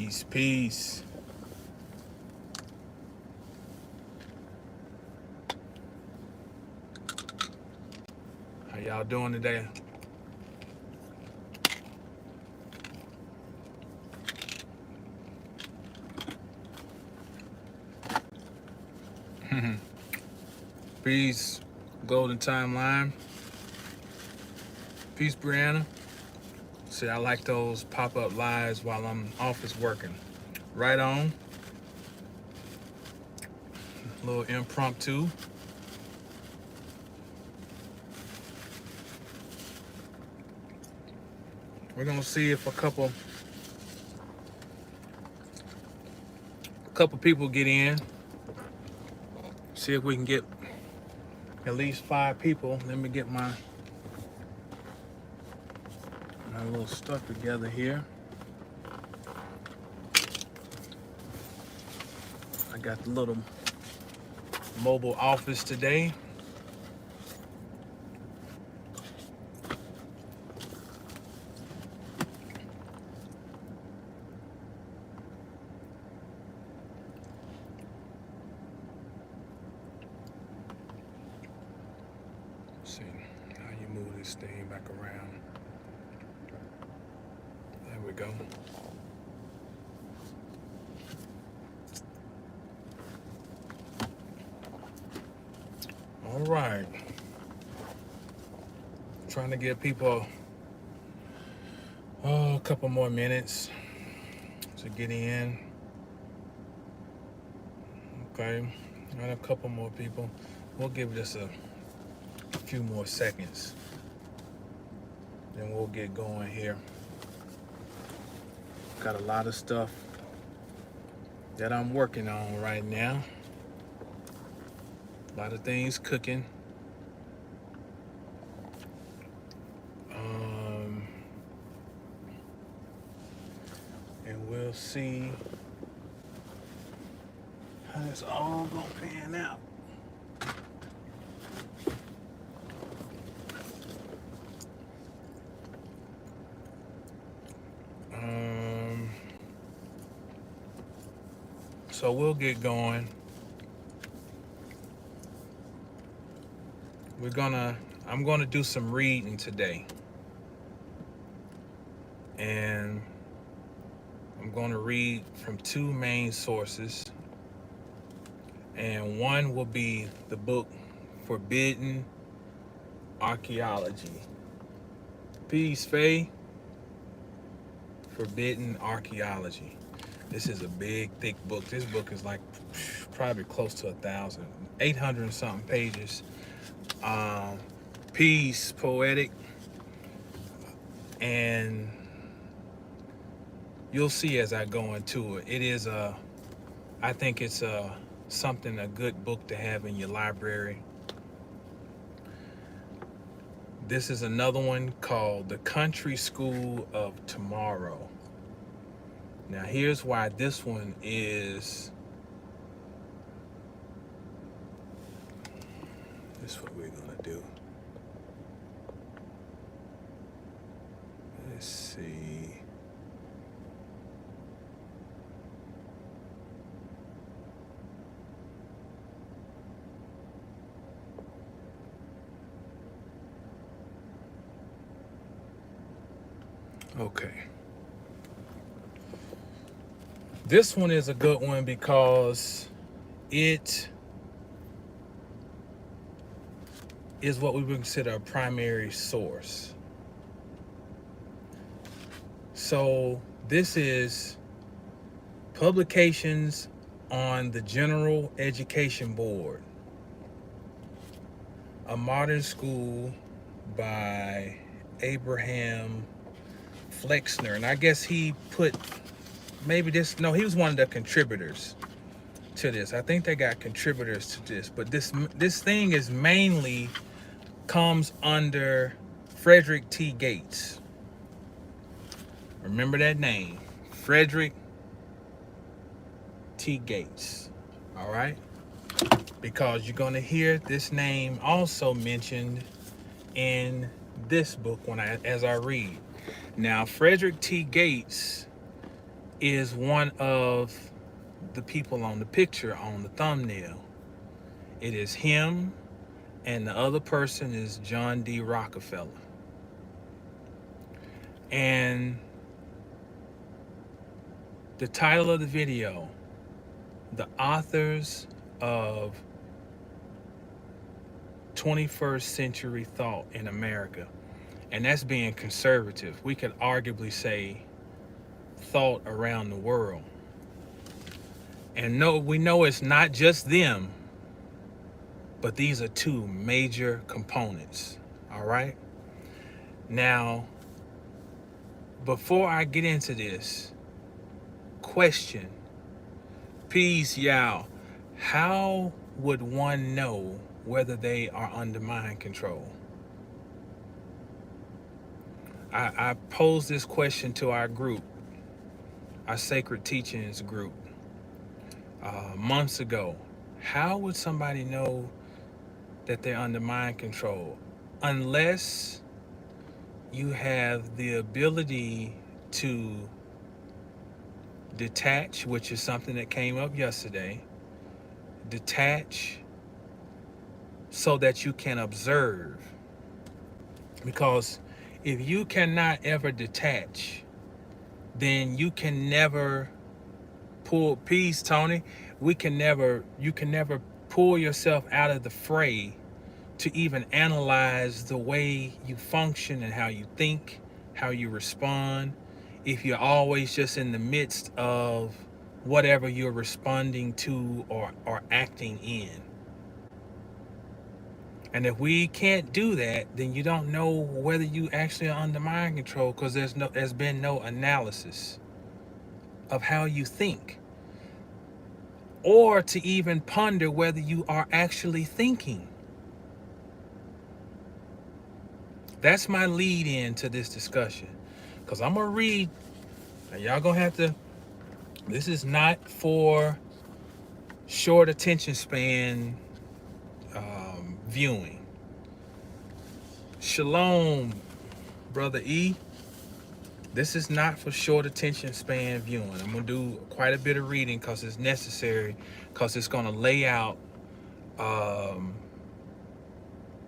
Peace, peace. How y'all doing today? Peace, Golden Timeline. Peace, Brianna. See, I like those pop-up lives while I'm office working. Right on. A little impromptu. We're gonna see if a couple people get in. See if we can get at least 5 people. Let me get my little stuff together here. I got the little mobile office today. Let's see how you move this thing back around. There we go. All right. Trying to give people a couple more minutes to get in. Okay, got a couple more people. We'll give this a few more seconds. Then we'll get going here. Got a lot of stuff that I'm working on right now. A lot of things cooking. And we'll see how it's all gonna pan out. So we'll get going. I'm gonna do some reading today. And I'm gonna read from 2 main sources. And one will be the book Forbidden Archaeology. Peace, Faye. Forbidden Archaeology. This is a big, thick book. This book is like probably close to 1,000, 800 and something pages. Peace, poetic. And you'll see as I go into it. It is I think it's a good book to have in your library. This is another one called The Country School of Tomorrow. Now here's why this one is, this is what we're gonna do. Let's see. Okay. This one is a good one because it is what we would consider a primary source. So this is publications on the General Education Board, A Modern School by Abraham Flexner. And I guess he put he was one of the contributors to this. I think they got contributors to this, but this thing is mainly comes under Frederick T. Gates. Remember that name, Frederick T. Gates. All right, because you're going to hear this name also mentioned in this book as I read. Now, Frederick T. Gates is one of the people on the picture on the thumbnail. It is him, and the other person is John D. Rockefeller. And the title of the video, The Authors of 21st Century Thought in America. And that's being conservative. We could arguably say thought around the world. And no, we know it's not just them, but these are two major components. All right. Now, before I get into this, question, peace, y'all. How would one know whether they are under mind control? I posed this question to our group, our Sacred Teachings group, months ago. How would somebody know that they're under mind control? Unless you have the ability to detach, which is something that came up yesterday. Detach so that you can observe. Because if you cannot ever detach, then you can never pull, peace, Tony. You can never pull yourself out of the fray to even analyze the way you function and how you think, how you respond, if you're always just in the midst of whatever you're responding to or acting in. And if we can't do that, then you don't know whether you actually are under mind control, because there's been no analysis of how you think, or to even ponder whether you are actually thinking. That's my lead in to this discussion, because I'm going to read, and y'all going to have to, this is not for short attention span viewing. Shalom, Brother E. This is not for short attention span viewing. I'm going to do quite a bit of reading because it's necessary, because it's going to lay out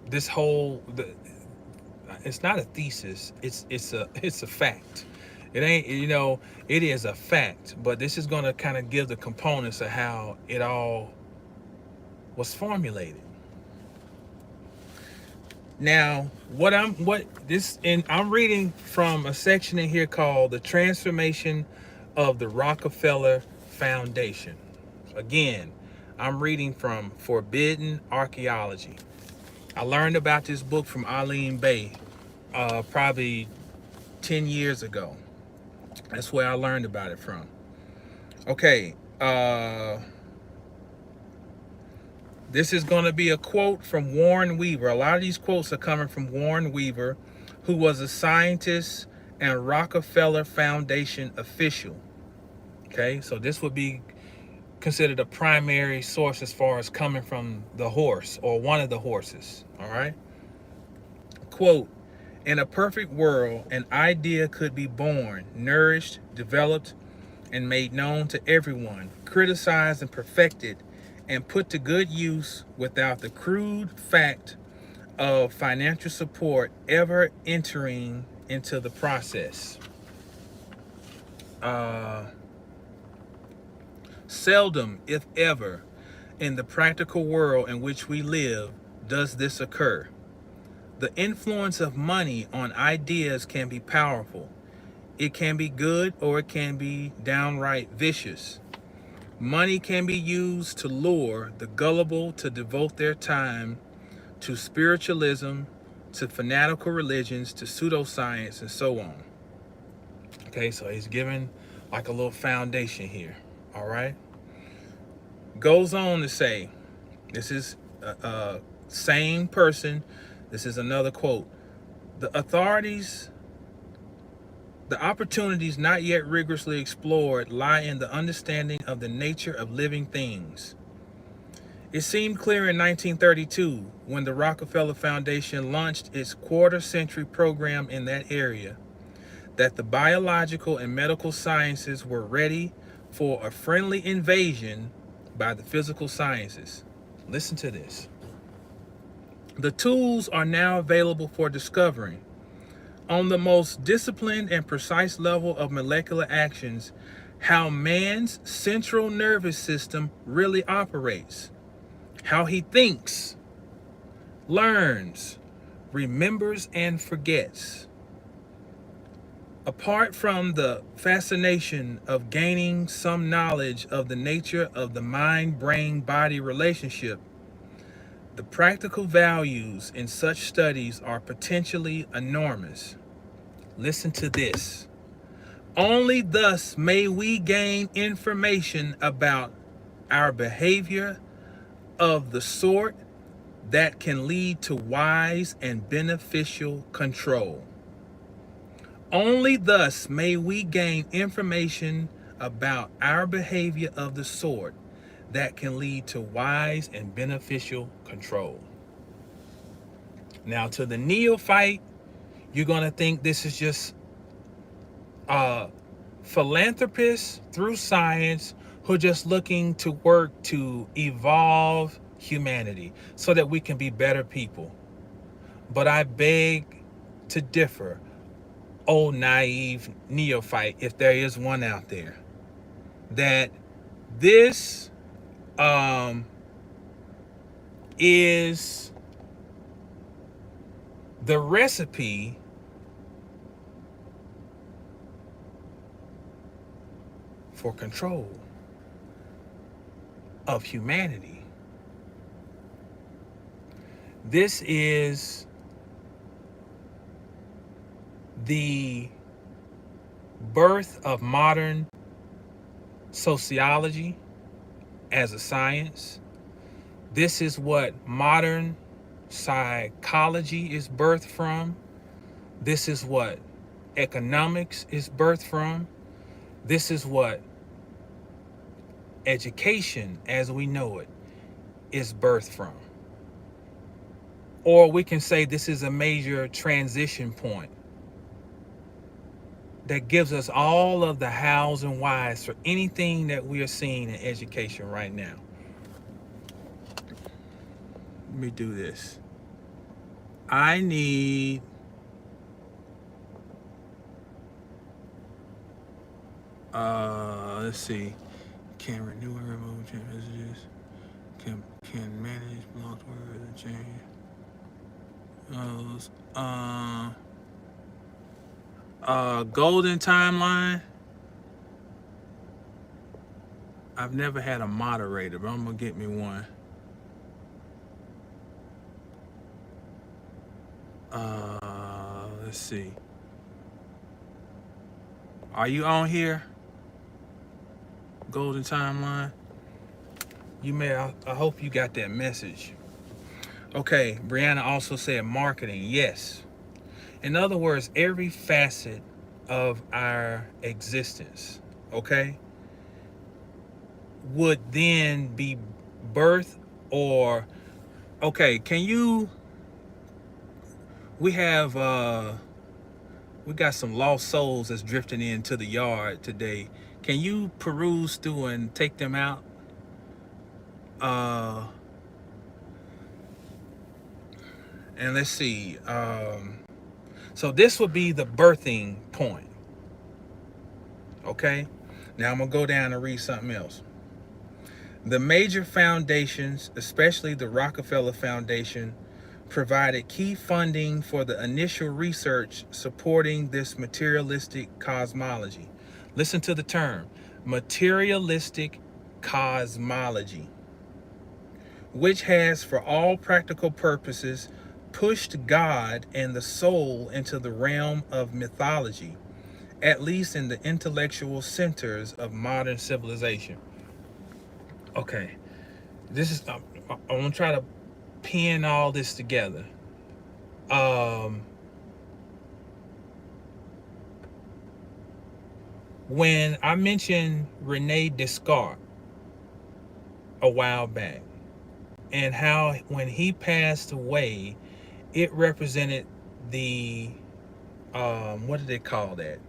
this whole, it's not a thesis, it's a fact. It ain't, it is a fact, but this is going to kind of give the components of how it all was formulated. Now, I'm reading from a section in here called The Transformation of the Rockefeller Foundation. Again, I'm reading from Forbidden Archaeology. I learned about this book from Aline Bay probably 10 years ago. That's where I learned about it from. Okay, this is going to be a quote from Warren Weaver. A lot of these quotes are coming from Warren Weaver, who was a scientist and Rockefeller Foundation official. Okay, so this would be considered a primary source as far as coming from the horse, or one of the horses. All right. Quote, in a perfect world, an idea could be born, nourished, developed, and made known to everyone, criticized and perfected, and put to good use without the crude fact of financial support ever entering into the process. Seldom, if ever, in the practical world in which we live, does this occur. The influence of money on ideas can be powerful. It can be good, or it can be downright vicious. Money can be used to lure the gullible to devote their time to spiritualism, to fanatical religions, to pseudoscience, and so on. Okay, so he's giving like a little foundation here. All right. Goes on to say, this is a same person. This is another quote. The opportunities not yet rigorously explored lie in the understanding of the nature of living things. It seemed clear in 1932, when the Rockefeller Foundation launched its quarter-century program in that area, that the biological and medical sciences were ready for a friendly invasion by the physical sciences. Listen to this. The tools are now available for discovering, on the most disciplined and precise level of molecular actions, how man's central nervous system really operates, how he thinks, learns, remembers, and forgets. Apart from the fascination of gaining some knowledge of the nature of the mind-brain-body relationship, the practical values in such studies are potentially enormous. Listen to this. Only thus may we gain information about our behavior of the sort that can lead to wise and beneficial control. Only thus may we gain information about our behavior of the sort that can lead to wise and beneficial control. Now, to the neophyte, you're going to think this is just philanthropists through science who are just looking to work to evolve humanity so that we can be better people. But I beg to differ, oh naive neophyte, if there is one out there, that this is the recipe for control of humanity. This is the birth of modern sociology as a science. This is what modern psychology is birthed from. This is what economics is birthed from. This is what education as we know it is birthed from. Or we can say this is a major transition point that gives us all of the hows and whys for anything that we are seeing in education right now. Let me do this. I need let's see. Can renew and remove change messages. Can manage blocked words and change. Golden timeline. I've never had a moderator, but I'm gonna get me one. Let's see. Are you on here? Golden timeline. You may. I hope you got that message. Okay. Brianna also said marketing. Yes. In other words, every facet of our existence, okay, would then be birth or, okay, can you, we got some lost souls that's drifting into the yard today. Can you peruse through and take them out? And let's see. So this would be the birthing point. Okay. Now I'm going to go down and read something else. The major foundations, especially the Rockefeller Foundation, provided key funding for the initial research supporting this materialistic cosmology. Listen to the term, materialistic cosmology, which has, for all practical purposes, pushed God and the soul into the realm of mythology, at least in the intellectual centers of modern civilization. Okay, this is, I'm gonna try to pin all this together. When I mentioned Rene Descartes a while back, and how when he passed away, it represented the what do they call that?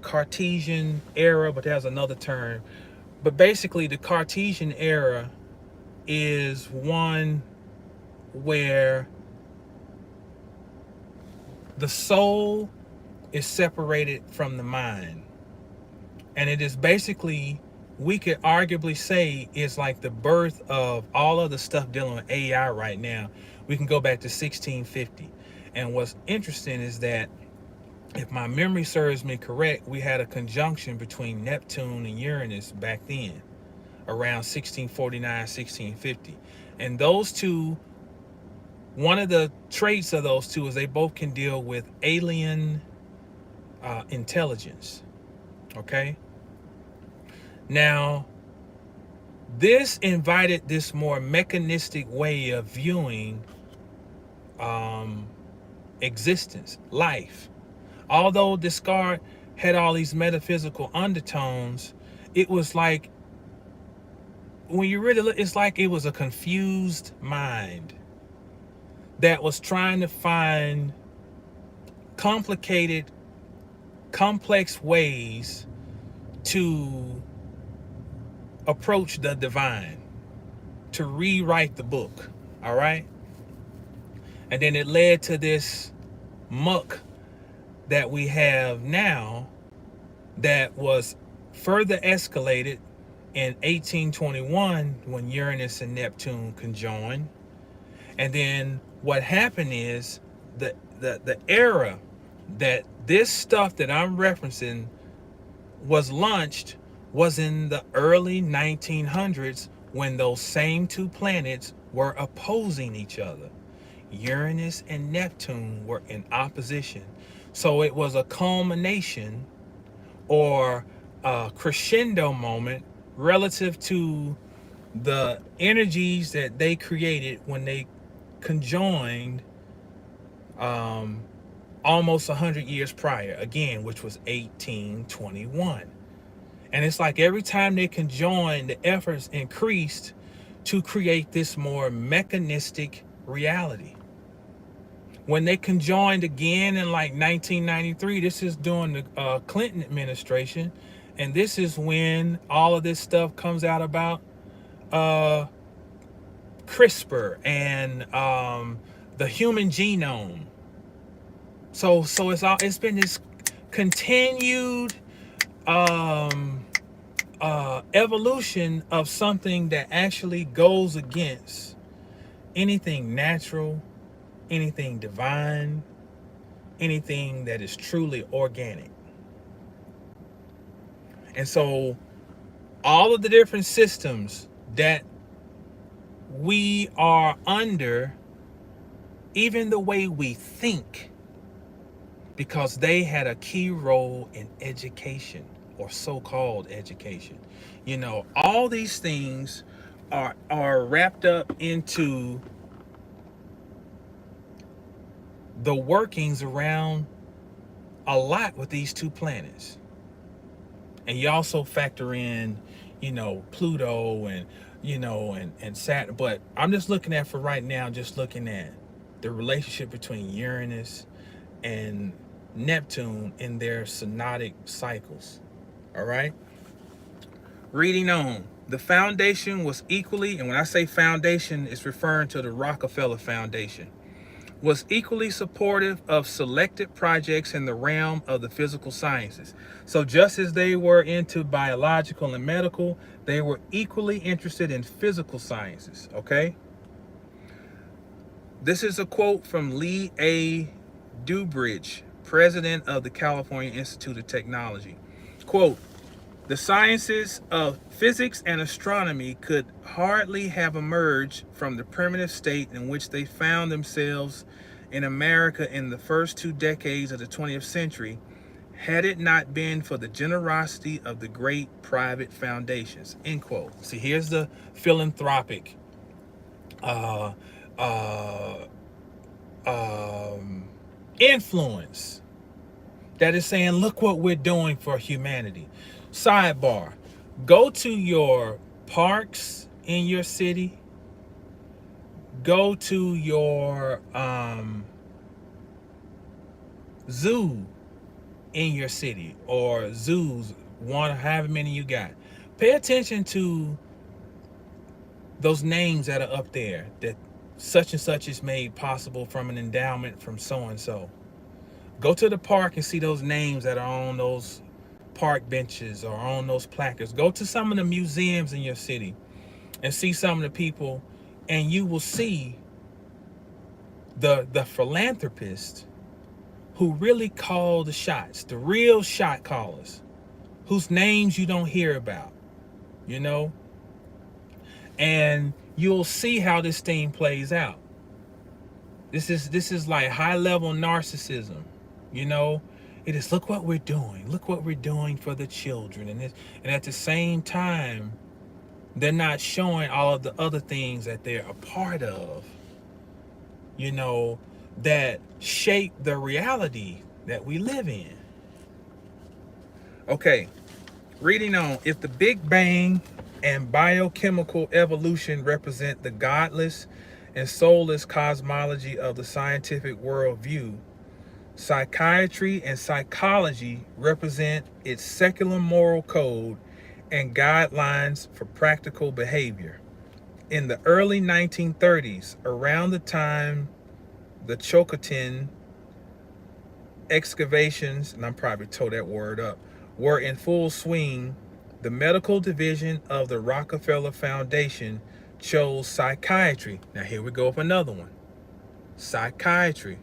Cartesian era, but there's another term. But basically, the Cartesian era is one where the soul is separated from the mind. And it is basically, we could arguably say, is like the birth of all of the stuff dealing with AI right now. We can go back to 1650. And what's interesting is that, if my memory serves me correct, we had a conjunction between Neptune and Uranus back then, around 1649, 1650. And those two, one of the traits of those two is they both can deal with alien intelligence. Okay? Now, this invited this more mechanistic way of viewing existence, life. Although Descartes had all these metaphysical undertones, it was like, when you really look, it's like it was a confused mind that was trying to find complicated, complex ways to approach the divine, to rewrite the book. All right. And then it led to this muck that we have now, that was further escalated in 1821 when Uranus and Neptune conjoined. And then what happened is the era that this stuff that I'm referencing was launched was in the early 1900s, when those same two planets were opposing each other. Uranus and Neptune were in opposition. So it was a culmination, or a crescendo moment, relative to the energies that they created when they conjoined almost 100 years prior, again, which was 1821. And it's like every time they conjoined, the efforts increased to create this more mechanistic reality. When they conjoined again in like 1993, this is during the Clinton administration, and this is when all of this stuff comes out about CRISPR and the human genome. So it's been this continued evolution of something that actually goes against anything natural, anything divine, anything that is truly organic. And so all of the different systems that we are under, even the way we think, because they had a key role in education, or so-called education. You know, all these things are wrapped up into the workings around a lot with these two planets. And you also factor in, you know, Pluto and, you know, and Saturn. But I'm just looking at, for right now, just looking at the relationship between Uranus and Neptune in their synodic cycles. All right. Reading on. The foundation was equally, and when I say foundation, it's referring to the Rockefeller Foundation, was equally supportive of selected projects in the realm of the physical sciences. So just as they were into biological and medical, they were equally interested in physical sciences. Okay. This is a quote from Lee A. Dubridge, president of the California Institute of Technology. Quote, "The sciences of physics and astronomy could hardly have emerged from the primitive state in which they found themselves in America in the first 2 decades of the 20th century, had it not been for the generosity of the great private foundations." End quote. See, here's the philanthropic influence that is saying, look what we're doing for humanity. Sidebar, go to your parks in your city, go to your zoo in your city, or zoos, one, however many you got. Pay attention to those names that are up there, that such and such is made possible from an endowment from so and so. Go to the park and see those names that are on those park benches or on those placards. Go to some of the museums in your city and see some of the people, and you will see the philanthropists who really call the shots, the real shot callers, whose names you don't hear about, you know? And you'll see how this thing plays out. This is like high level narcissism, you know? It is, look what we're doing. Look what we're doing for the children. And at the same time, they're not showing all of the other things that they're a part of, you know, that shape the reality that we live in. Okay, reading on. If the Big Bang and biochemical evolution represent the godless and soulless cosmology of the scientific worldview, psychiatry and psychology represent its secular moral code and guidelines for practical behavior. In the early 1930s, around the time the Chocotin excavations, and I'm probably tore that word up, were in full swing, the medical division of the Rockefeller Foundation chose psychiatry. Now here we go with another one. Psychiatry.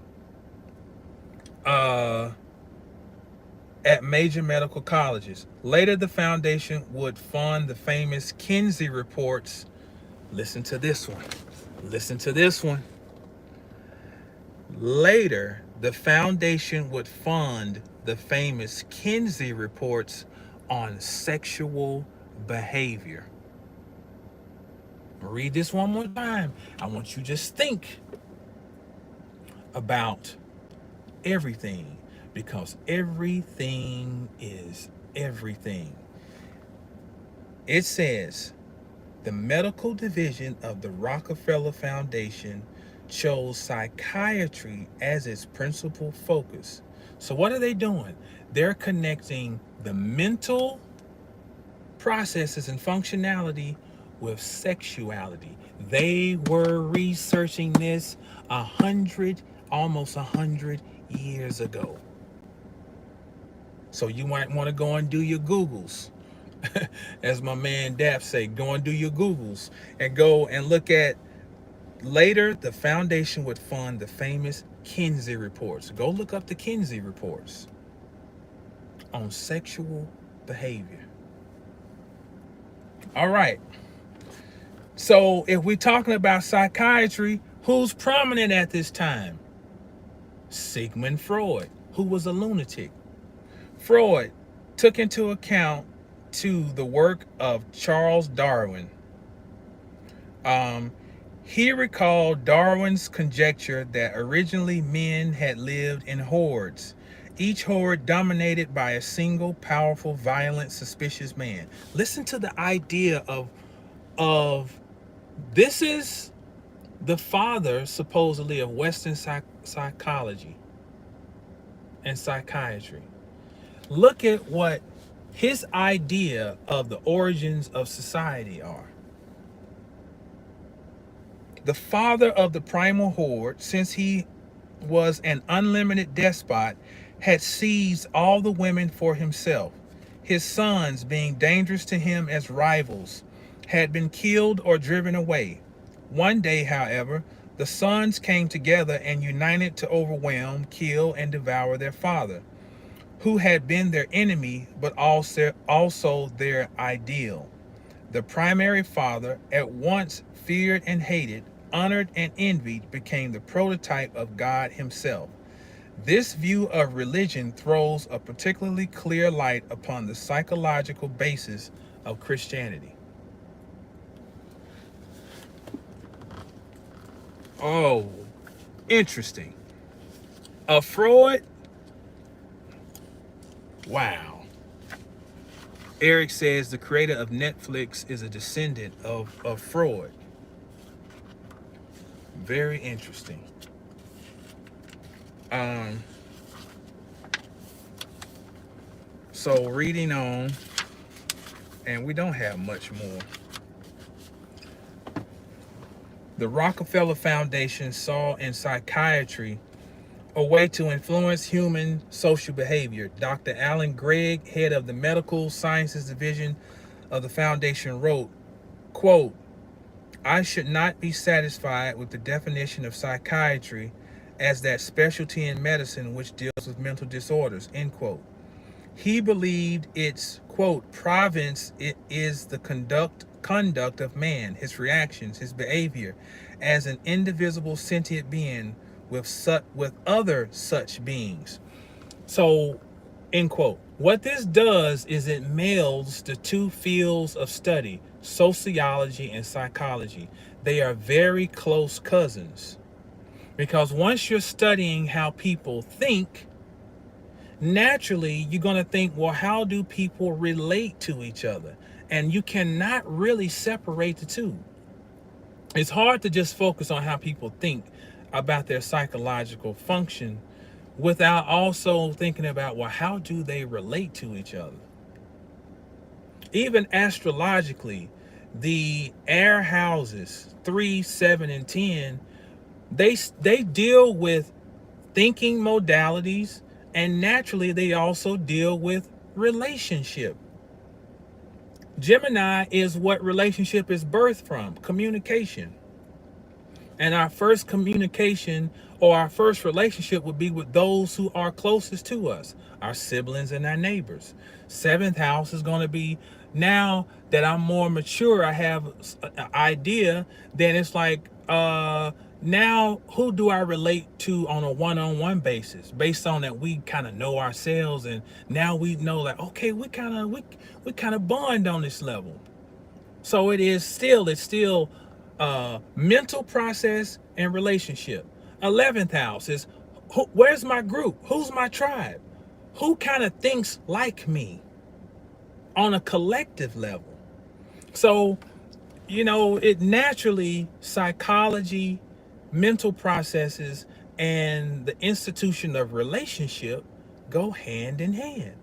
At major medical colleges. Later, the foundation would fund the famous Kinsey reports. Listen to this one. Listen to this one. Later, the foundation would fund the famous Kinsey reports on sexual behavior. Read this one more time. I want you to just think about everything, because everything is everything. It says the medical division of the Rockefeller Foundation chose psychiatry as its principal focus. So what are they doing? They're connecting the mental processes and functionality with sexuality. They were researching this almost 100 years ago. So you might want to go and do your Googles. As my man Dap say, go and do your Googles and go and look at. Later, the foundation would fund the famous Kinsey reports. Go look up the Kinsey reports on sexual behavior. All right. So if we're talking about psychiatry, who's prominent at this time? Sigmund Freud, who was a lunatic. Freud took into account to the work of Charles Darwin. He recalled Darwin's conjecture that originally men had lived in hordes, each horde dominated by a single powerful, violent, suspicious man. Listen to the idea of this is the father, supposedly, of Western psychology and psychiatry. Look at what his idea of the origins of society are. The father of the primal horde, since he was an unlimited despot, had seized all the women for himself. His sons, being dangerous to him as rivals, had been killed or driven away. One day, however, the sons came together and united to overwhelm, kill, and devour their father, who had been their enemy, but also their ideal. The primary father, at once feared and hated, honored and envied, became the prototype of God himself. This view of religion throws a particularly clear light upon the psychological basis of Christianity. Oh, interesting. Freud? Wow. Eric says the creator of Netflix is a descendant of Freud. Very interesting. So reading on, and we don't have much more. The Rockefeller Foundation saw in psychiatry a way to influence human social behavior. Dr. Alan Gregg, head of the Medical Sciences Division of the foundation, wrote, quote, I should not be satisfied with the definition of psychiatry as that specialty in medicine which deals with mental disorders, end quote. He believed its, quote, province it is the conduct of man, his reactions, his behavior as an indivisible sentient being with other such beings. So, end quote. What this does is it melds the two fields of study, sociology and psychology. They are very close cousins. Because once you're studying how people think, naturally you're going to think, well, how do people relate to each other? And you cannot really separate the two. It's hard to just focus on how people think about their psychological function without also thinking about, well, how do they relate to each other? Even astrologically, the air houses 3, 7, and 10, they deal with thinking modalities, and naturally they also deal with relationship. Gemini is what relationship is birthed from, communication. And our first communication or our first relationship would be with those who are closest to us, our siblings and our neighbors. Seventh house is going to be, now that I'm more mature, I have an idea, then it's like, now who do I relate to on a one-on-one basis, based on that we kind of know ourselves, and now we know that, okay, we kind of bond on this level. So it's still mental process and relationship. 11th house is, where's my group? Who's my tribe? Who kind of thinks like me on a collective level? So, it naturally, psychology, mental processes, and the institution of relationship go hand in hand.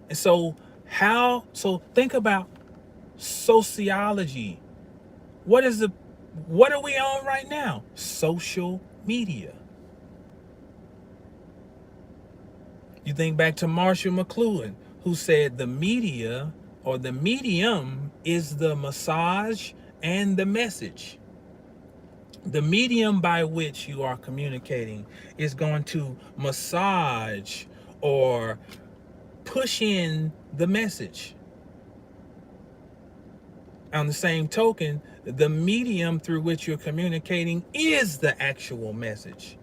And so think about sociology. What are we on right now? Social media. You think back to Marshall McLuhan, who said the media or the medium is the massage and the message. The medium by which you are communicating is going to massage or push in the message. On the same token, the medium through which you're communicating is the actual message.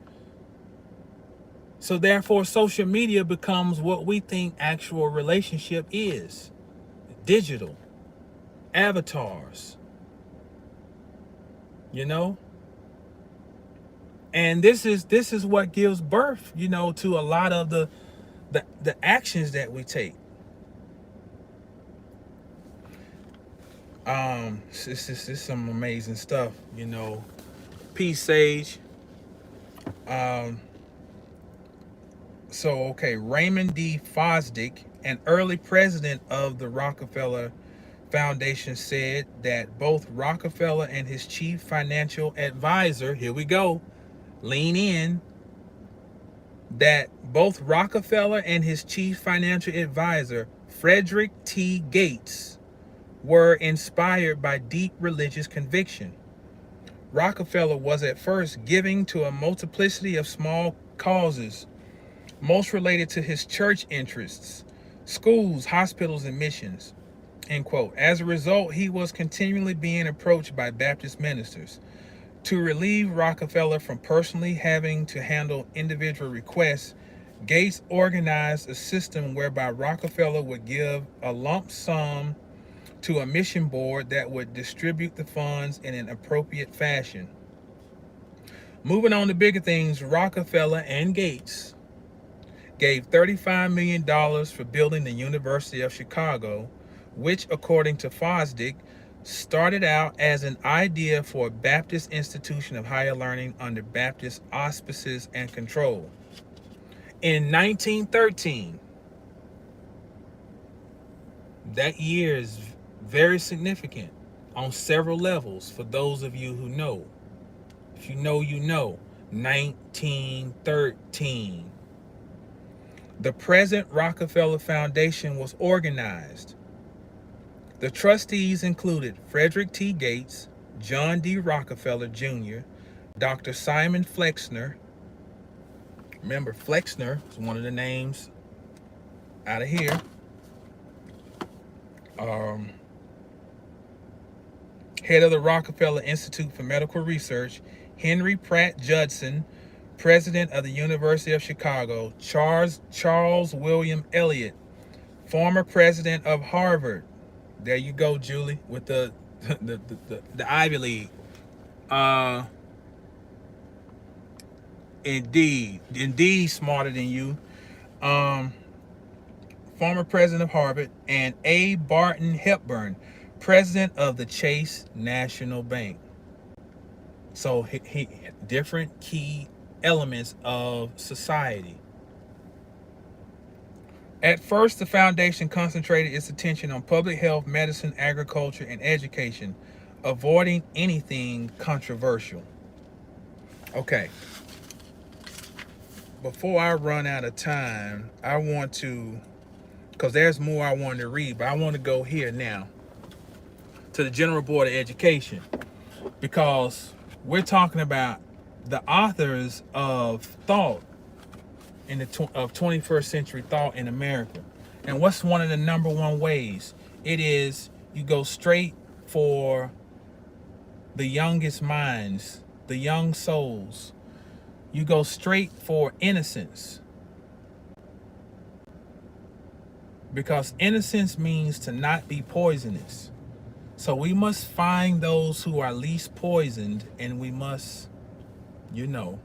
So therefore, social media becomes what we think actual relationship is. Digital. Avatars. And this is what gives birth, to a lot of the actions that we take. This is some amazing stuff, Peace, Sage. Raymond D. Fosdick, an early president of the Rockefeller Foundation, said that both Rockefeller and his chief financial advisor, here we go, lean in, that both Rockefeller and his chief financial advisor, Frederick T. Gates, were inspired by deep religious conviction. Rockefeller was at first giving to a multiplicity of small causes, most related to his church interests, schools, hospitals, and missions, end quote. As a result, he was continually being approached by Baptist ministers. To relieve Rockefeller from personally having to handle individual requests, Gates organized a system whereby Rockefeller would give a lump sum to a mission board that would distribute the funds in an appropriate fashion. Moving on to bigger things, Rockefeller and Gates gave $35 million for building the University of Chicago, which, according to Fosdick, started out as an idea for a Baptist institution of higher learning under Baptist auspices and control. In 1913, That year is very significant on several levels for those of you who know. If you know, you know. 1913. The present Rockefeller Foundation was organized. The trustees included Frederick T. Gates, John D. Rockefeller Jr., Dr. Simon Flexner. Remember, Flexner is one of the names out of here. Head of the Rockefeller Institute for Medical Research, Henry Pratt Judson, President of the University of Chicago, Charles William Eliot, former President of Harvard. There you go, Julie, with the Ivy League. Indeed, smarter than you. Former President of Harvard, and A. Barton Hepburn, President of the Chase National Bank. So he different key elements of society. At first, the foundation concentrated its attention on public health, medicine, agriculture, and education, avoiding anything controversial. Okay. Before I run out of time, I want to, because there's more I wanted to read, but I want to go here now to the General Board of Education, because we're talking about the authors of thought in the of 21st century thought in America. And what's one of the number one ways? It is you go straight for the youngest minds, the young souls. You go straight for innocence. Because innocence means to not be poisonous. So we must find those who are least poisoned, and we must, you know,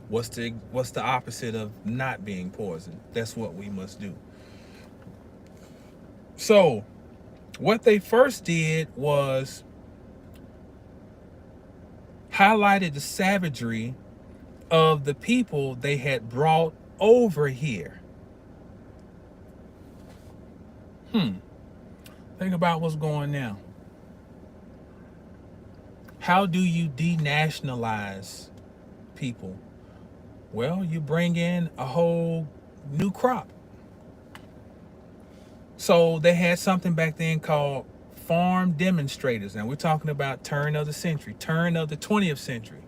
what's the opposite of not being poisoned? That's what we must do. So what they first did was highlighted the savagery of the people they had brought over here. Think about what's going now. How do you denationalize people? Well, you bring in a whole new crop. So they had something back then called farm demonstrators. Now we're talking about turn of the century, turn of the 20th century.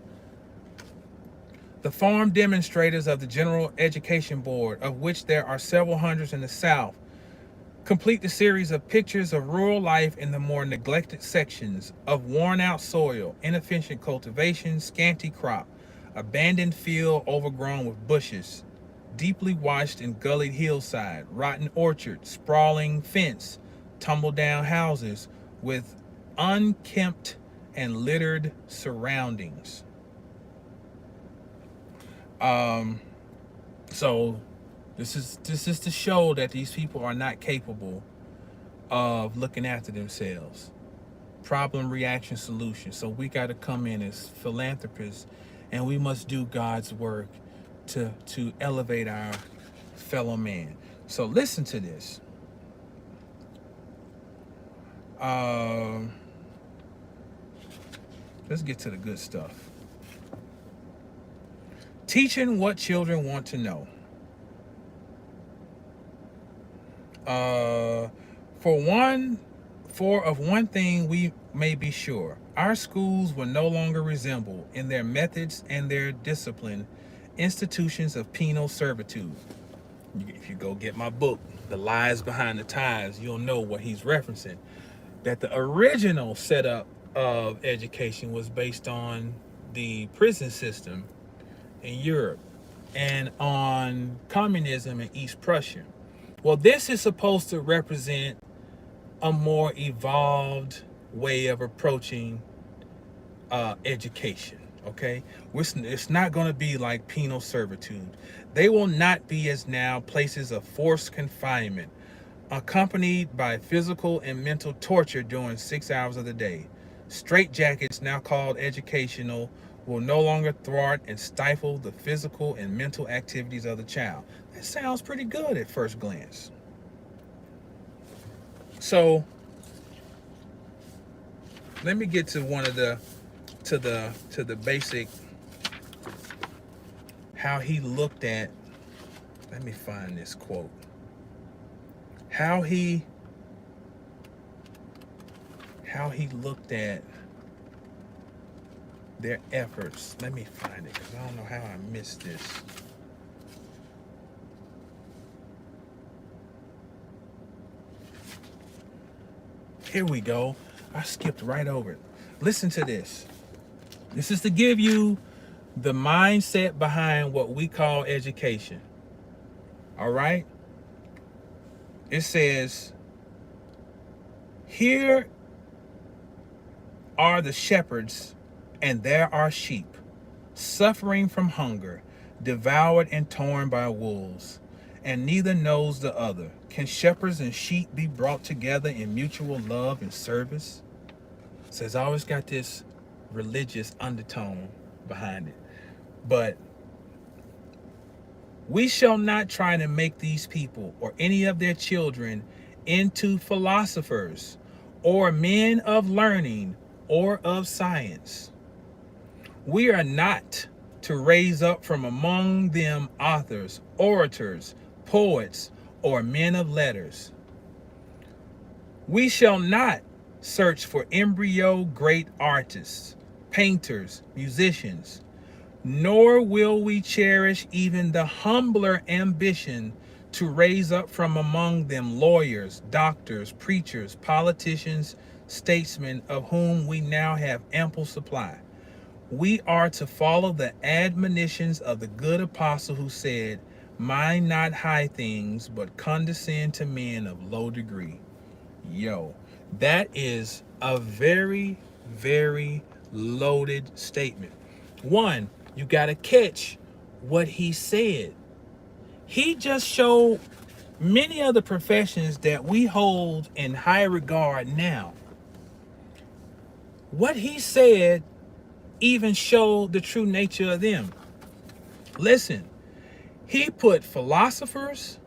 The farm demonstrators of the General Education Board, of which there are several hundreds in the South, complete the series of pictures of rural life in the more neglected sections of worn-out soil, inefficient cultivation, scanty crop, abandoned field overgrown with bushes, deeply washed and gullied hillside, rotten orchard, sprawling fence, tumble-down houses with unkempt and littered surroundings. So this is to show that these people are not capable of looking after themselves. Problem, reaction, solution. So we got to come in as philanthropists, and we must do God's work to elevate our fellow man. So listen to this. Let's get to the good stuff. Teaching what children want to know. For of one thing we may be sure, our schools will no longer resemble, in their methods and their discipline, institutions of penal servitude. If you go get my book, The Lies Behind the Ties, you'll know what he's referencing. That the original setup of education was based on the prison system in Europe and on communism in East Prussia. Well, this is supposed to represent a more evolved way of approaching education, okay? It's not going to be like penal servitude. They will not be as now places of forced confinement, accompanied by physical and mental torture during 6 hours of the day. Straitjackets, now called educational, will no longer thwart and stifle the physical and mental activities of the child. That sounds pretty good at first glance. So let me get to one of the to the basic how he looked at. Let me find this quote. How he looked at their efforts. Let me find it because I don't know how I missed this. Here we go. I skipped right over it. Listen to this. This is to give you the mindset behind what we call education. All right? It says, here are the shepherds, and there are sheep, suffering from hunger, devoured and torn by wolves, and neither knows the other. Can shepherds and sheep be brought together in mutual love and service? It says, I always got this religious undertone behind it. But we shall not try to make these people or any of their children into philosophers or men of learning or of science. We are not to raise up from among them authors, orators, poets, or men of letters. We shall not search for embryo great artists, painters, musicians, nor will we cherish even the humbler ambition to raise up from among them lawyers, doctors, preachers, politicians, statesmen, of whom we now have ample supply. We are to follow the admonitions of the good apostle who said, mind not high things, but condescend to men of low degree. Yo, that is a very, very loaded statement. One, you got to catch what he said. He just showed many of the professions that we hold in high regard now. What he said even showed the true nature of them. Listen, he put philosophers,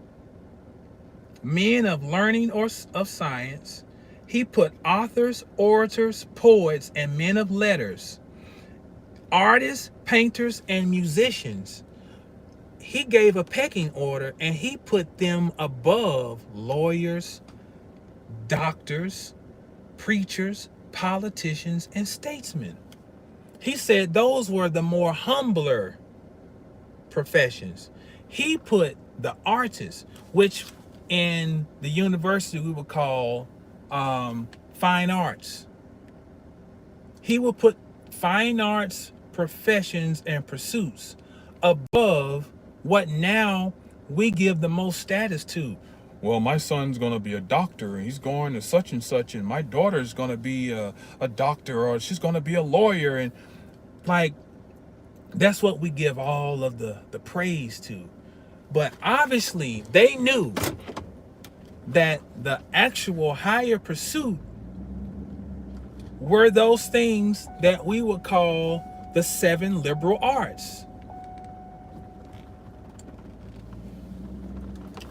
men of learning or of science. He put authors, orators, poets, and men of letters, artists, painters, and musicians. He gave a pecking order and he put them above lawyers, doctors, preachers, politicians, and statesmen. He said those were the more humbler professions. He put the artists, which in the university we would call fine arts. He would put fine arts professions and pursuits above what now we give the most status to. Well, my son's going to be a doctor and he's going to such and such, and my daughter's going to be a doctor, or she's going to be a lawyer. And like, that's what we give all of the praise to. But obviously they knew that the actual higher pursuit were those things that we would call the 7 liberal arts.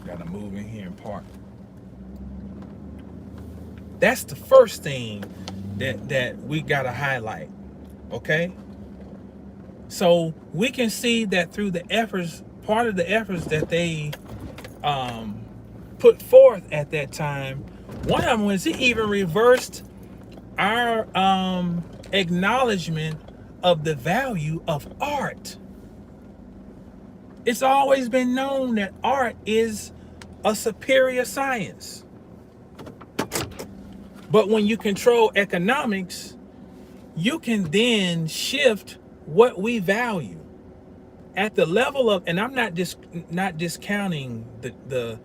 Gotta move in here and park. That's the first thing that we gotta highlight. Okay? So we can see that through the efforts, part of the efforts that they put forth at that time, one of them was he even reversed our acknowledgement of the value of art. It's always been known that art is a superior science. But when you control economics, you can then shift what we value at the level of, and I'm not discounting the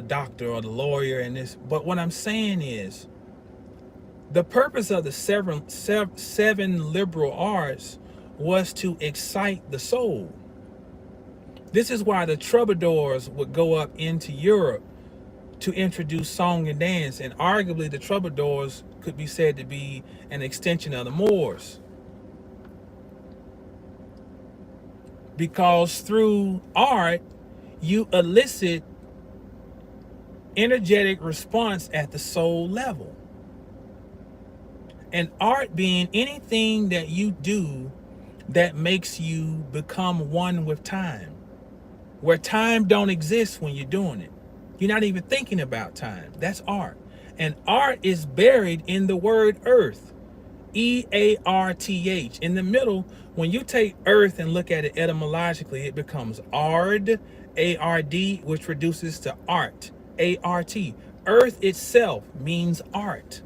doctor or the lawyer and this, but what I'm saying is the purpose of the seven liberal arts was to excite the soul. This is why the troubadours would go up into Europe to introduce song and dance, and arguably the troubadours could be said to be an extension of the Moors. Because through art, you elicit energetic response at the soul level. And art being anything that you do that makes you become one with time, where time don't exist when you're doing it. You're not even thinking about time. That's art. And art is buried in the word earth. EARTH. In the middle, when you take earth and look at it etymologically, it becomes ard, ARD, which reduces to art, ART. Earth itself means art.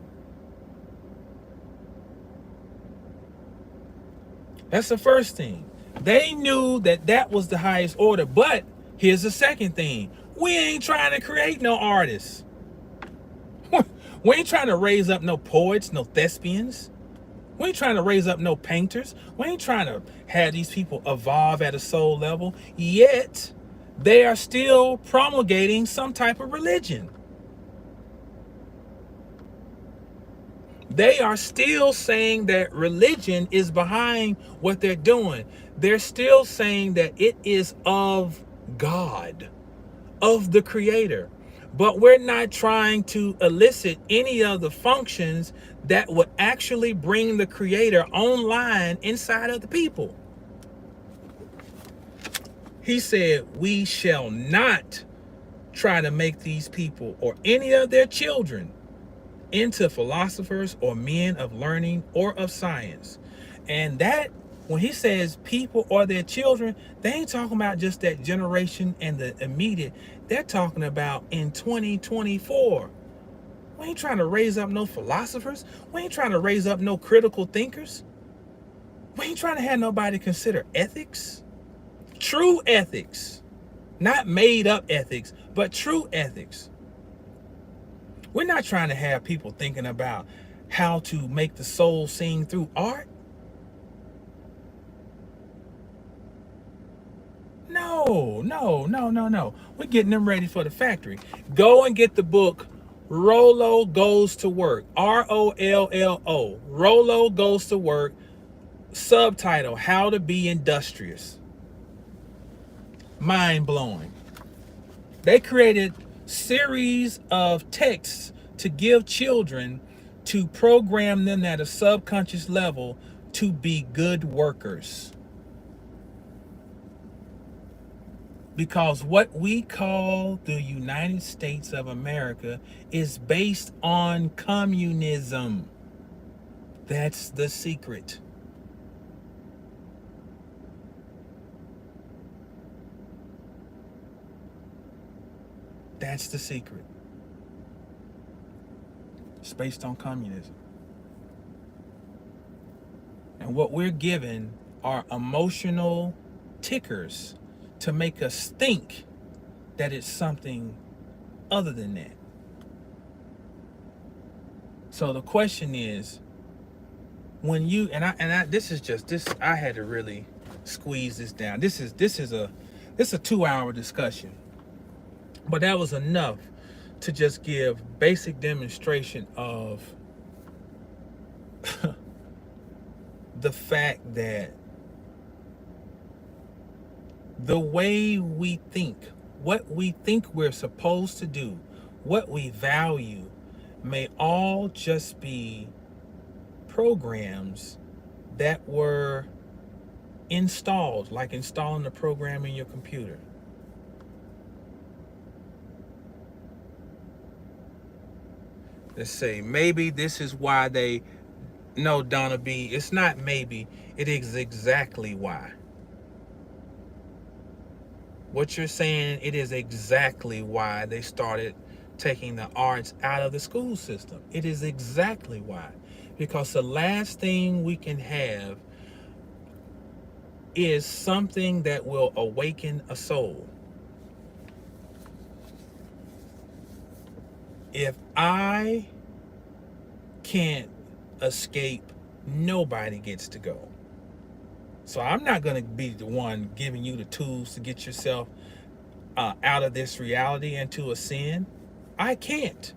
That's the first thing. They knew that that was the highest order. But here's the second thing. We ain't trying to create no artists. We ain't trying to raise up no poets, no thespians. We ain't trying to raise up no painters. We ain't trying to have these people evolve at a soul level. Yet, they are still promulgating some type of religion. They are still saying that religion is behind what they're doing. They're still saying that it is of God, of the Creator. But we're not trying to elicit any of the functions that would actually bring the Creator online inside of the people. He said, we shall not try to make these people or any of their children into philosophers or men of learning or of science. And that, when he says people or their children, they ain't talking about just that generation and the immediate. They're talking about in 2024. We ain't trying to raise up no philosophers. We ain't trying to raise up no critical thinkers. We ain't trying to have nobody consider ethics. True ethics. Not made up ethics, but true ethics. We're not trying to have people thinking about how to make the soul sing through art. No. We're getting them ready for the factory. Go and get the book, Rollo Goes to Work. ROLLO. Rollo Goes to Work. Subtitle, How to Be Industrious. Mind blowing. They created series of texts to give children to program them at a subconscious level to be good workers. Because what we call the United States of America is based on communism. That's the secret. That's the secret. It's based on communism. And what we're given are emotional tickers to make us think that it's something other than that. So the question is, when you and I this is just this, I had to really squeeze this down. This is a 2-hour discussion. But that was enough to just give basic demonstration of the fact that the way we think, what we think we're supposed to do, what we value, may all just be programs that were installed, like installing the program in your computer. Let's say maybe this is why they, no, Donna B, it's not maybe, it is exactly why. What you're saying, it is exactly why they started taking the arts out of the school system. It is exactly why. Because the last thing we can have is something that will awaken a soul. If I can't escape, nobody gets to go. So I'm not going to be the one giving you the tools to get yourself out of this reality and to ascend. I can't.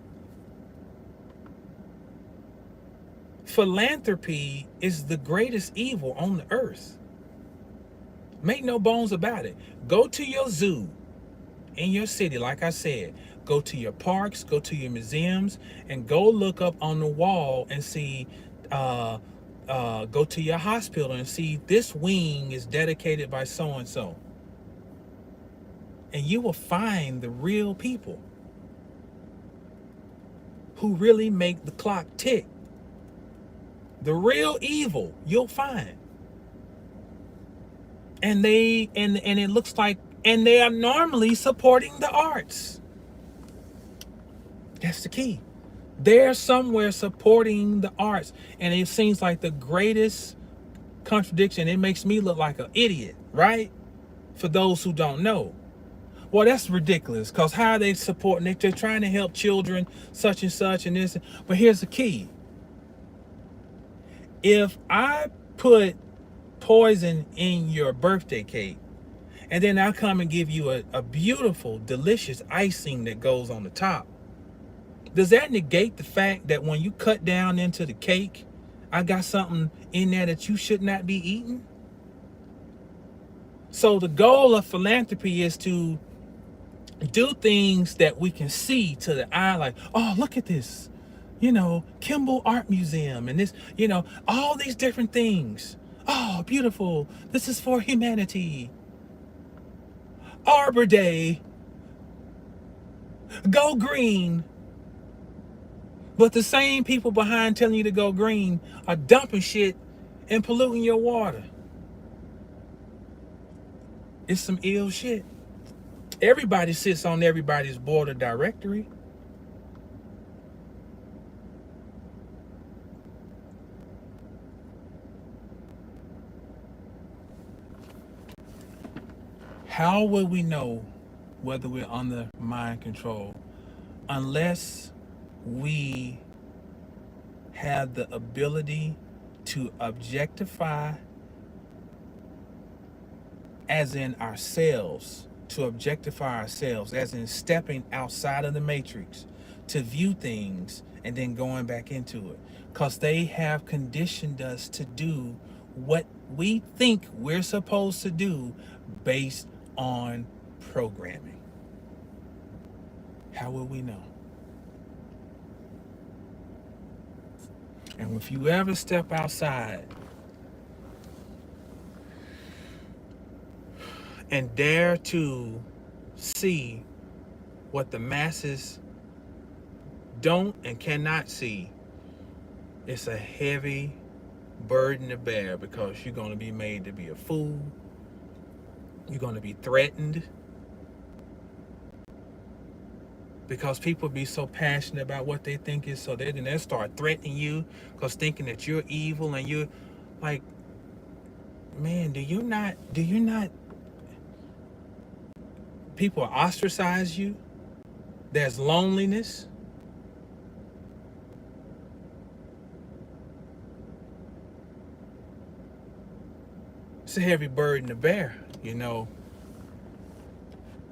Philanthropy is the greatest evil on the earth. Make no bones about it. Go to your zoo in your city, like I said. go to your parks, go to your museums, and go look up on the wall and see, go to your hospital and see this wing is dedicated by so and so. And you will find the real people who really make the clock tick. The real evil you'll find. And it looks like, and they are normally supporting the arts. That's the key. They're somewhere supporting the arts. And it seems like the greatest contradiction. It makes me look like an idiot, right? For those who don't know. Well, that's ridiculous, because how are they supporting it? They're trying to help children, such and such, and this. But here's the key. If I put poison in your birthday cake, and then I come and give you a beautiful, delicious icing that goes on the top, does that negate the fact that when you cut down into the cake, I got something in there that you should not be eating? So the goal of philanthropy is to do things that we can see to the eye, like, oh, look at this, Kimball Art Museum, and this, all these different things. Oh, beautiful. This is for humanity. Arbor Day. Go green. But the same people behind telling you to go green are dumping shit and polluting your water. It's some ill shit. Everybody sits on everybody's board of directory. How will we know whether we're under mind control? Unless we have the ability to objectify, as in ourselves, to objectify ourselves, as in stepping outside of the matrix to view things and then going back into it. Because they have conditioned us to do what we think we're supposed to do based on programming. How will we know? And if you ever step outside and dare to see what the masses don't and cannot see, it's a heavy burden to bear, because you're going to be made to be a fool. You're going to be threatened, because people be so passionate about what they think is so, they'll start threatening you, because thinking that you're evil, and you're like, man, do you not people ostracize you? There's loneliness. It's a heavy burden to bear,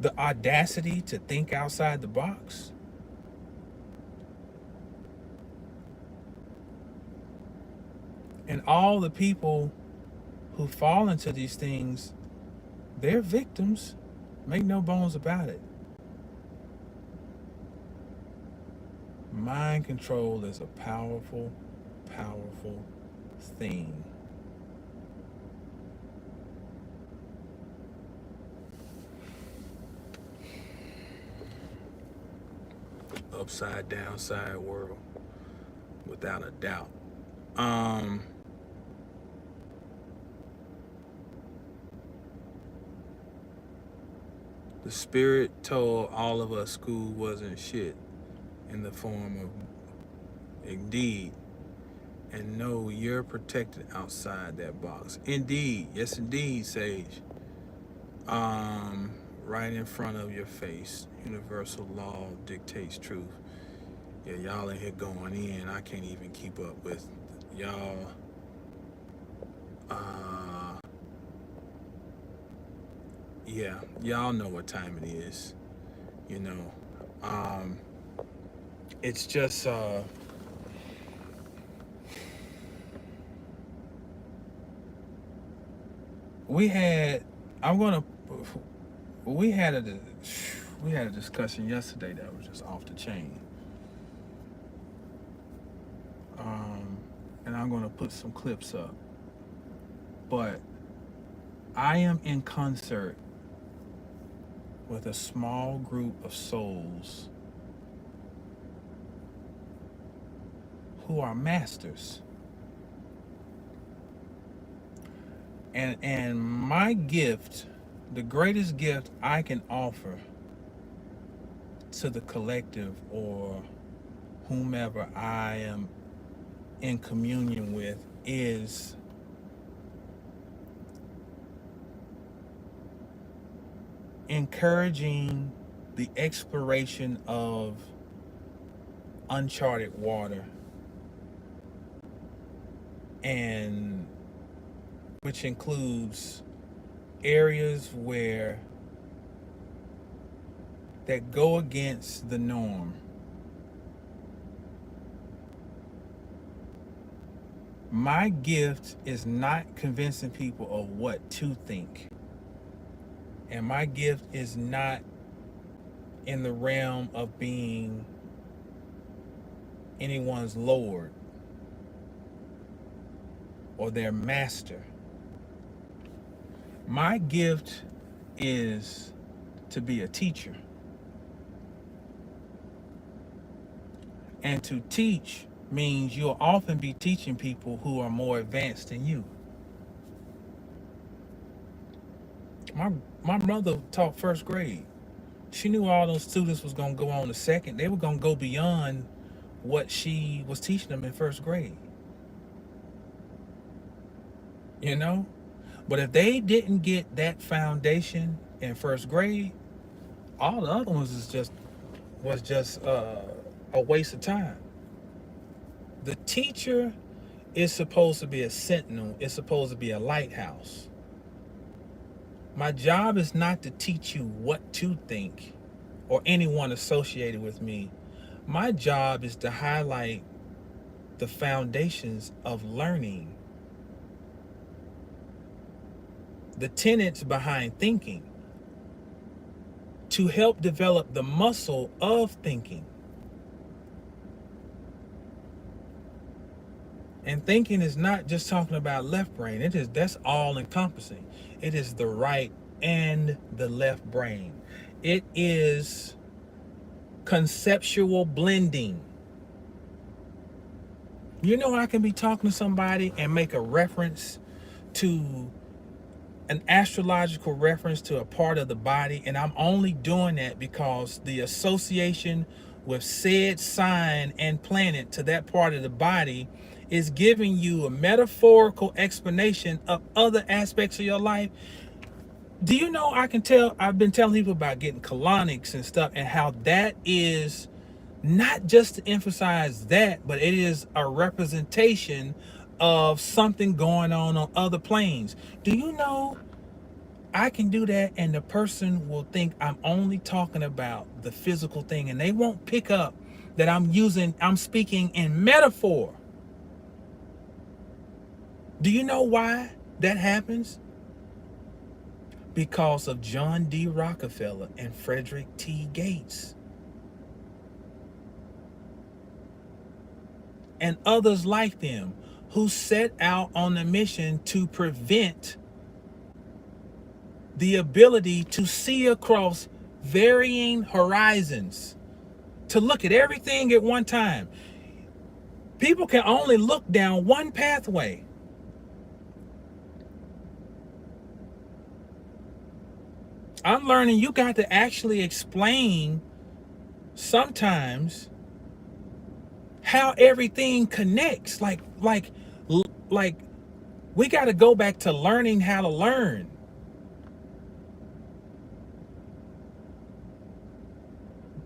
the audacity to think outside the box. And all the people who fall into these things, they're victims. Make no bones about it. Mind control is a powerful, powerful thing. Upside down side world, without a doubt. The spirit told all of us school wasn't shit, in the form of indeed, and no, you're protected outside that box. Indeed, yes indeed, Sage. Right in front of your face. Universal law dictates truth. Yeah, y'all in here going in. I can't even keep up with y'all. Yeah, y'all know what time it is. It's just we had we had a discussion yesterday that was just off the chain. And I'm going to put some clips up. But I am in concert with a small group of souls who are masters. And my gift, the greatest gift I can offer to the collective or whomever I am in communion with, is encouraging the exploration of uncharted water, and which includes areas where that go against the norm. My gift is not convincing people of what to think. And my gift is not in the realm of being anyone's Lord or their master. My gift is to be a teacher. And to teach means you'll often be teaching people who are more advanced than you. My mother taught first grade. She knew all those students was going to go on to second. They were going to go beyond what she was teaching them in first grade. You know? But if they didn't get that foundation in first grade, all the other ones was just a waste of time. The teacher is supposed to be a sentinel. It's supposed to be a lighthouse. My job is not to teach you what to think or anyone associated with me. My job is to highlight the foundations of learning, the tenets behind thinking, to help develop the muscle of thinking. And thinking is not just talking about left brain. That's all encompassing. It is the right and the left brain. It is conceptual blending. You know, I can be talking to somebody and make a reference to an astrological reference to a part of the body, and I'm only doing that because the association with said sign and planet to that part of the body is giving you a metaphorical explanation of other aspects of your life. Do you know, I've been telling people about getting colonics and stuff, and how that is not just to emphasize that, but it is a representation of something going on other planes. Do you know I can do that and the person will think I'm only talking about the physical thing, and they won't pick up that I'm speaking in metaphor. Do you know why that happens? Because of John D. Rockefeller and Frederick T. Gates and others like them, who set out on a mission to prevent the ability to see across varying horizons, to look at everything at one time. People can only look down one pathway. I'm learning you got to actually explain sometimes how everything connects. Like we got to go back to learning how to learn.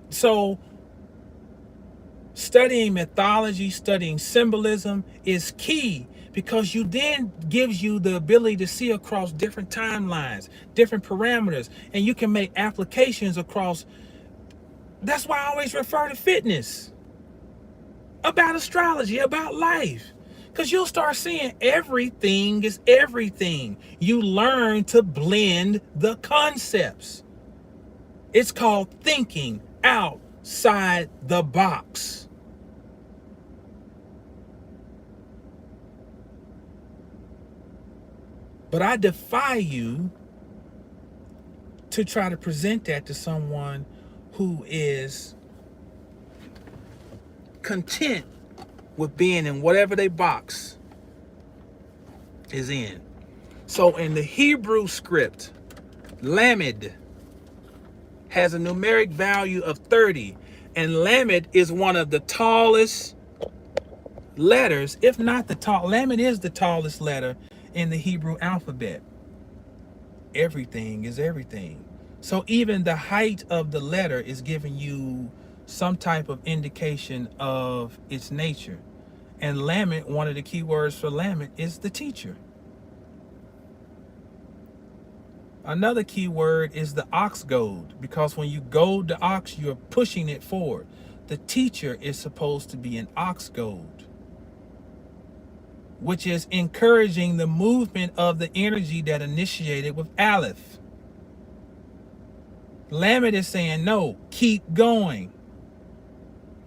So studying mythology, studying symbolism is key, because you then gives you the ability to see across different timelines, different parameters, and you can make applications across. That's why I always refer to fitness, about astrology, about life, because you'll start seeing everything is everything. You learn to blend the concepts. It's called thinking outside the box. But I defy you to try to present that to someone who is content with being in whatever they box is in. So in the Hebrew script, Lamed has a numeric value of 30, and Lamed is one of the tallest letters, if not the tall. Lamed is the tallest letter in the Hebrew alphabet. Everything is everything. So even the height of the letter is giving you some type of indication of its nature. And Lamed, one of the key words for Lamed is the teacher. Another key word is the ox goad, because when you goad the ox, you're pushing it forward. The teacher is supposed to be an ox goad, which is encouraging the movement of the energy that initiated with Aleph. Lamed is saying, no, keep going.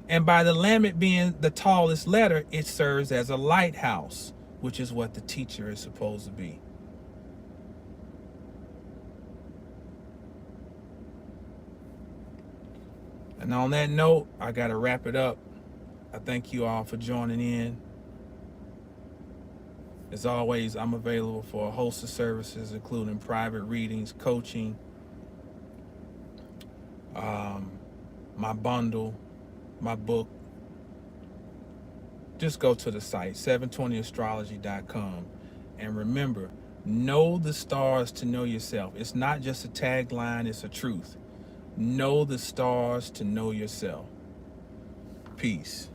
And by the Lamed being the tallest letter, it serves as a lighthouse, which is what the teacher is supposed to be. And on that note, I got to wrap it up. I thank you all for joining in. As always, I'm available for a host of services, including private readings, coaching, my bundle, my book. Just go to the site, 720astrology.com. And remember, know the stars to know yourself. It's not just a tagline, it's a truth. Know the stars to know yourself. Peace.